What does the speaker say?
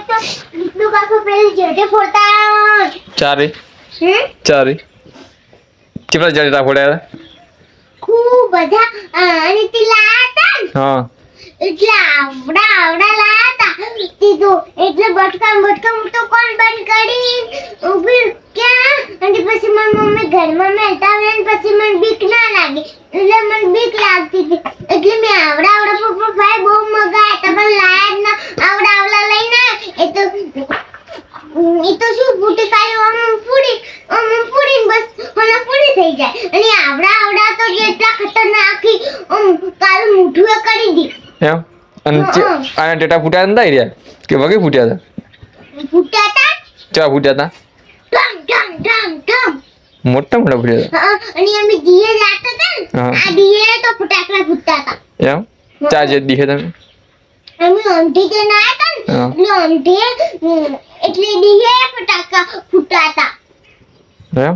તો લીટુ કાકો પેલી જેટે ફોડતા ચારે કેટલા જટા ફોડ્યા ખૂબ બધા અને તે લાયા હતા હા એટલે આવડા લાયા હતા કીધું એટલે બટકામ તો કોણ બંધ કરી ઉભી ક્યાં અને પછી મારી મમ્મી ઘરમાં મેલતા આવે ને પછી મને બીક ના લાગે એટલે મને બીક લાગતી હતી એટલે મેં આવડા પપ્પા ભાઈ બહુ મગા હતા પણ લાયા જ ના આવડા લઈને એ તો શું ફૂટી કાઢી પૂરી બસ મને પૂરી થઈ જાય અને આવડા તો જેટલા ખતરનાકી કાલ મુઠું કરી દી એમ અને આના ટેટા ફૂટ્યા નતા રહ્યા કે વગે ફૂટ્યા હતા ચા ફૂટ્યા હતા મોટા ફૂટ્યા હતા અને અમે દીએ લાગતા હતા ને આ દીએ તો ફટાકડા ફૂટતા હતા એમ ચા જે દીહે તમે અમે અંધી કે ના હતા ને એટલે અંધી એટલે દીએ ફટાકડા ફૂટતા હતા એમ